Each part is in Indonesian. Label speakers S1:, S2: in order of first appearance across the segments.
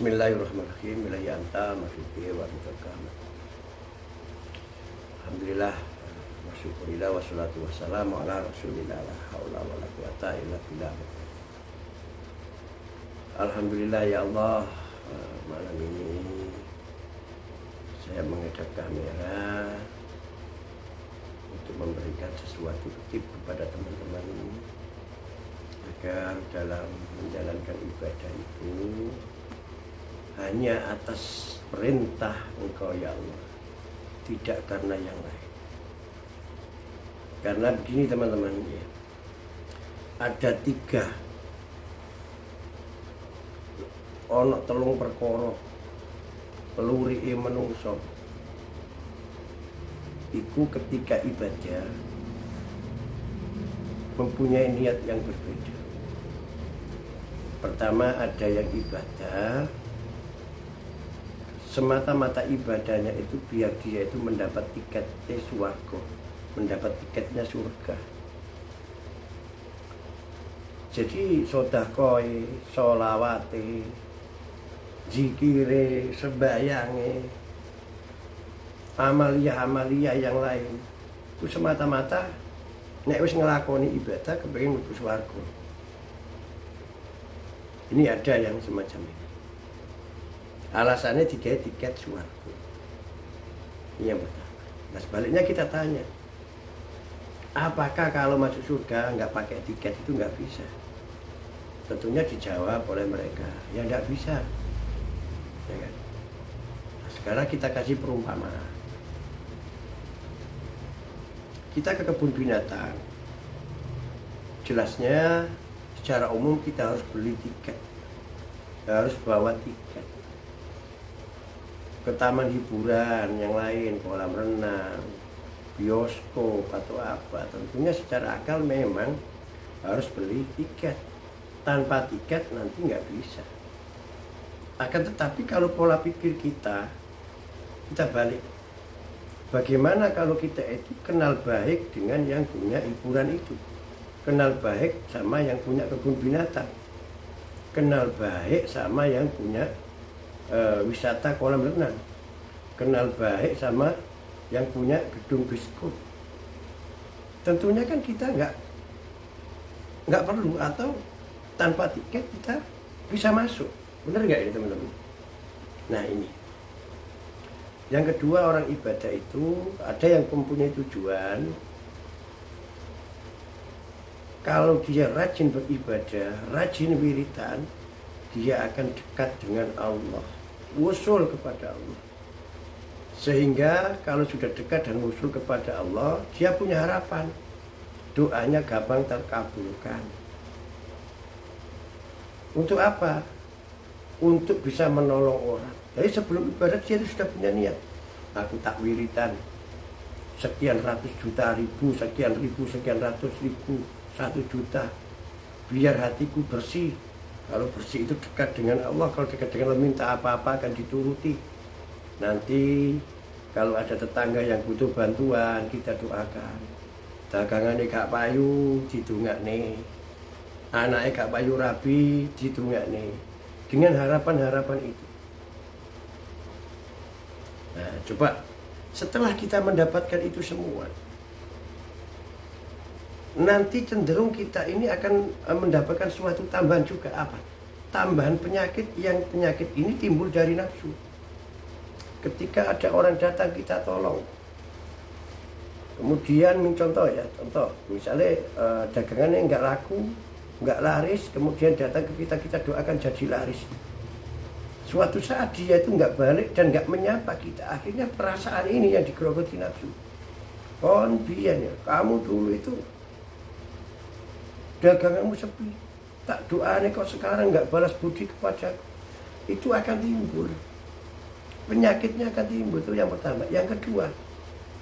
S1: Bismillahirrahmanirrahim. Ilahi anta masyuki wa ridhaka. Alhamdulillah wa syukurillah wa salatu wassalamu ala rasulillah la haula wa la quwata illa billah. Alhamdulillah ya Allah, malam ini saya menghadap kamera untuk memberikan sesuatu tip kepada teman-teman agar dalam menjalankan ibadah itu hanya atas perintah Engkau ya Allah, tidak karena yang lain. Karena begini teman-teman ya, ada 3 ono telung perkara pelurike menungso iku ketika ibadah mempunyai niat yang berbeda. Pertama, ada yang ibadah semata-mata ibadahnya itu biar dia itu mendapat tiket swarga, mendapat tiketnya surga. Jadi sedekah, sholawate, zikire, sembayange, amalia-amalia yang lain itu semata-mata nek wis nglakoni ibadah kepengin mlebu swarga. Ini ada yang semacam ini. Alasannya digawe tiket swarga. Ini yang pertama. Nah, sebaliknya kita tanya, apakah kalau masuk surga nggak pakai tiket itu nggak bisa? Tentunya dijawab oleh mereka, ya nggak bisa. Ya kan? Nah, sekarang kita kasih perumpamaan. Kita ke kebun binatang. Jelasnya secara umum kita harus beli tiket, harus bawa tiket. Ke taman hiburan yang lain, kolam renang, bioskop atau apa, tentunya secara akal memang harus beli tiket. Tanpa tiket nanti nggak bisa. Akan tetapi kalau pola pikir kita balik. Bagaimana kalau kita itu kenal baik dengan yang punya hiburan itu, kenal baik sama yang punya kebun binatang, kenal baik sama yang punya wisata kolam renang, kenal baik sama yang punya gedung bioskop. Tentunya kan kita nggak perlu, atau tanpa tiket kita bisa masuk. Benar nggak ini teman-teman? Nah ini yang kedua, orang ibadah itu ada yang mempunyai tujuan. Kalau dia rajin beribadah, rajin wiridan, dia akan dekat dengan Allah, wusul kepada Allah. Sehingga kalau sudah dekat dan wusul kepada Allah, dia punya harapan, doanya gampang terkabulkan. Untuk apa? Untuk bisa menolong orang. Jadi sebelum ibadah dia sudah punya niat. Aku tak wiridan sekian ratus juta ribu, sekian ribu, sekian ratus ribu, 1 juta. Biar hatiku bersih. Kalau bersih itu dekat dengan Allah. Kalau dekat dengan Allah, minta apa-apa akan dituruti. Nanti kalau ada tetangga yang butuh bantuan, kita doakan. Dagangannya gak payu, didongakne. Anaknya gak payu rabi, didongakne. Dengan harapan-harapan itu. Nah, coba setelah kita mendapatkan itu semua, nanti cenderung kita ini akan mendapatkan suatu tambahan juga. Apa? Tambahan penyakit, yang penyakit ini timbul dari nafsu. Ketika ada orang datang kita tolong, kemudian contoh ya, misalnya dagangannya nggak laku, nggak laris, kemudian datang ke kita doakan jadi laris. Suatu saat dia itu nggak balik dan nggak menyapa kita, akhirnya perasaan ini yang digerogoti nafsu. Biar ya, kamu dulu itu daganganmu sepi, tak doanya kok sekarang nggak balas budi kepadaku. Itu akan timbul, penyakitnya akan timbul. Itu yang pertama. Yang kedua,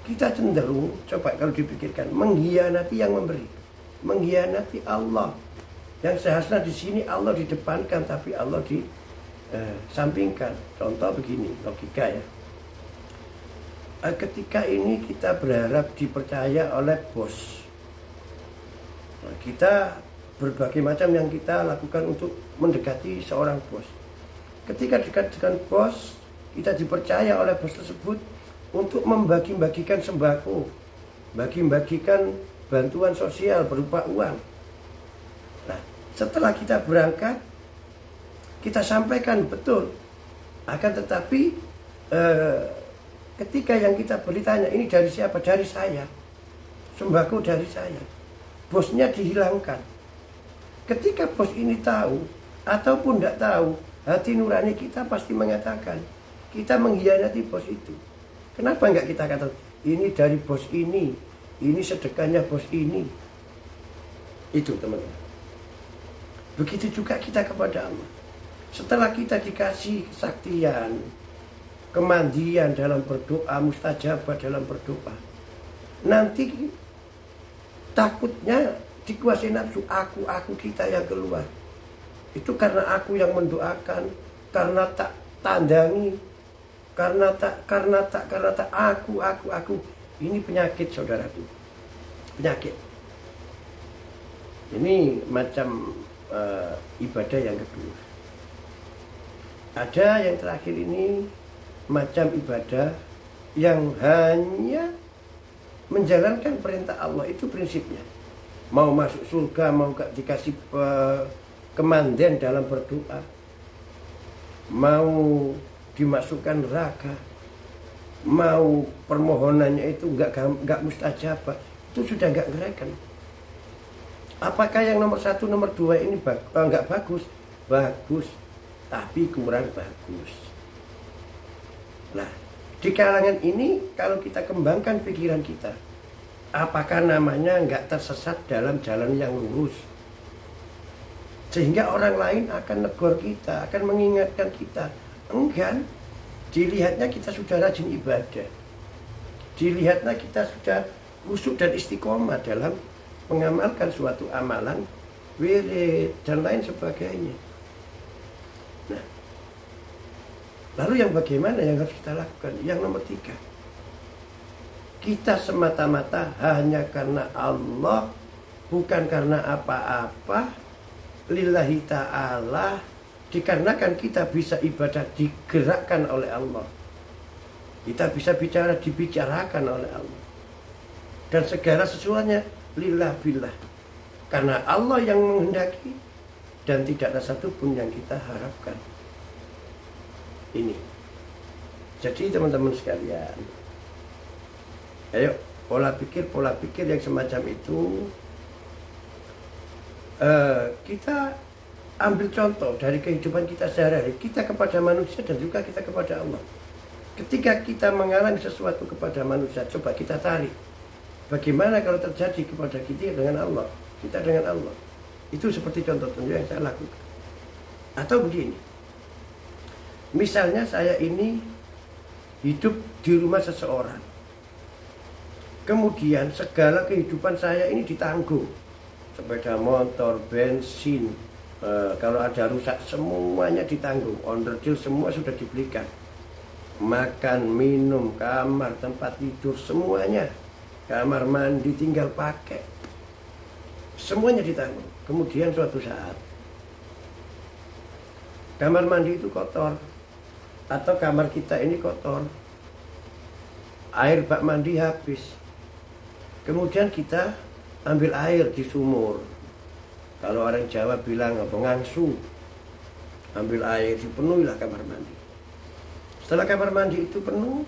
S1: kita cenderung, coba kalau dipikirkan, mengkhianati yang memberi, mengkhianati Allah. Yang seharusnya di sini Allah didepankan, tapi Allah disampingkan. Contoh begini, logika ya. Ketika ini kita berharap dipercaya oleh bos. Kita berbagai macam yang kita lakukan untuk mendekati seorang bos. Ketika dekat dengan bos, kita dipercaya oleh bos tersebut untuk membagi-bagikan sembako, bagi-bagikan bantuan sosial berupa uang. Nah, setelah kita berangkat, kita sampaikan betul. Akan tetapi ketika yang kita bertanya, ini dari siapa? Dari saya. Sembako dari saya. Bosnya dihilangkan. Ketika bos ini tahu ataupun tidak tahu, hati nurani kita pasti mengatakan kita mengkhianati bos itu. Kenapa enggak kita kata ini dari bos ini sedekahnya bos ini? Itu teman-teman. Begitu juga kita kepada Allah. Setelah kita dikasih kesaktian, kemandian dalam berdoa, mustajabah dalam berdoa, nanti takutnya dikuasai nafsu, aku kita yang keluar. Itu karena aku yang mendoakan, karena tak tandangi, karena tak aku. Ini penyakit saudaraku, penyakit. Ini macam ibadah yang kedua. Ada yang terakhir ini macam ibadah yang hanya menjalankan perintah Allah, itu prinsipnya. Mau masuk surga, mau dikasih kemandian dalam berdoa, mau dimasukkan neraka, mau permohonannya itu enggak mustajabah, itu sudah enggak ngerakan. Apakah yang nomor 1, nomor 2 ini enggak bagus? Bagus, tapi kurang bagus. Nah, di kalangan ini kalau kita kembangkan pikiran kita, apakah namanya enggak tersesat dalam jalan yang lurus? Sehingga orang lain akan negur kita, akan mengingatkan kita. Enggak, dilihatnya kita sudah rajin ibadah, dilihatnya kita sudah khusyuk dan istiqomah dalam mengamalkan suatu amalan, wirid dan lain sebagainya. Nah, lalu yang bagaimana yang harus kita lakukan? Yang nomor 3, kita semata-mata hanya karena Allah, bukan karena apa-apa, lillahi ta'ala, dikarenakan kita bisa ibadah digerakkan oleh Allah, kita bisa bicara dibicarakan oleh Allah, dan segala sesuatunya lillah billah, karena Allah yang menghendaki, dan tidak ada satupun yang kita harapkan. Ini jadi teman-teman sekalian, ayo pola pikir yang semacam itu kita ambil contoh dari kehidupan kita sehari-hari, kita kepada manusia dan juga kita kepada Allah. Ketika kita mengalami sesuatu kepada manusia, coba kita tarik, bagaimana kalau terjadi kepada kita dengan Allah, kita dengan Allah. Itu seperti contoh yang saya lakukan. Atau begini, misalnya saya ini hidup di rumah seseorang, kemudian segala kehidupan saya ini ditanggung, sepeda motor, bensin, kalau ada rusak semuanya ditanggung, onderdil semua sudah dibelikan, makan, minum, kamar, tempat tidur, semuanya, kamar mandi tinggal pakai, semuanya ditanggung. Kemudian suatu saat kamar mandi itu kotor, atau kamar kita ini kotor, air bak mandi habis, kemudian kita ambil air di sumur, kalau orang Jawa bilang ngangsu, ambil air, dipenuhilah kamar mandi. Setelah kamar mandi itu penuh,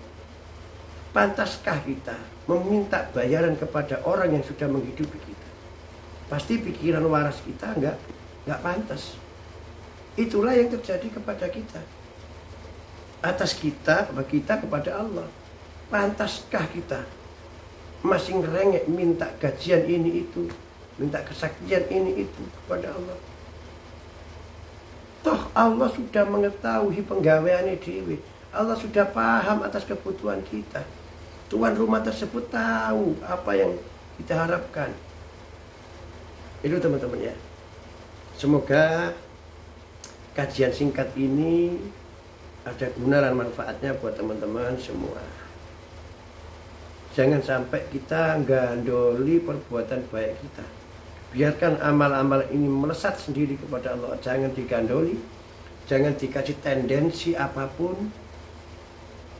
S1: pantaskah kita meminta bayaran kepada orang yang sudah menghidupi kita? Pasti pikiran waras kita enggak pantas. Itulah yang terjadi kepada kita, atas kita kepada Allah. Pantaskah kita masih ngerengek minta gajian ini itu, minta kesaktian ini itu kepada Allah? Toh Allah sudah mengetahui penggaweannya dewi. Allah sudah paham atas kebutuhan kita. Tuan rumah tersebut tahu apa yang kita harapkan. Itu teman-teman ya. Semoga kajian singkat ini ada guna dan manfaatnya buat teman-teman semua. Jangan sampai kita gandoli perbuatan baik kita. Biarkan amal-amal ini melesat sendiri kepada Allah. Jangan digandoli, jangan dikasih tendensi apapun.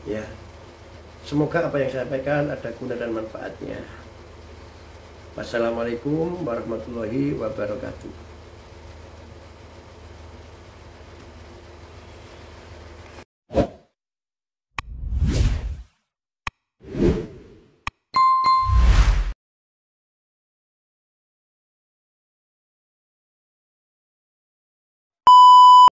S1: Ya, semoga apa yang saya sampaikan ada guna dan manfaatnya. Wassalamualaikum warahmatullahi wabarakatuh.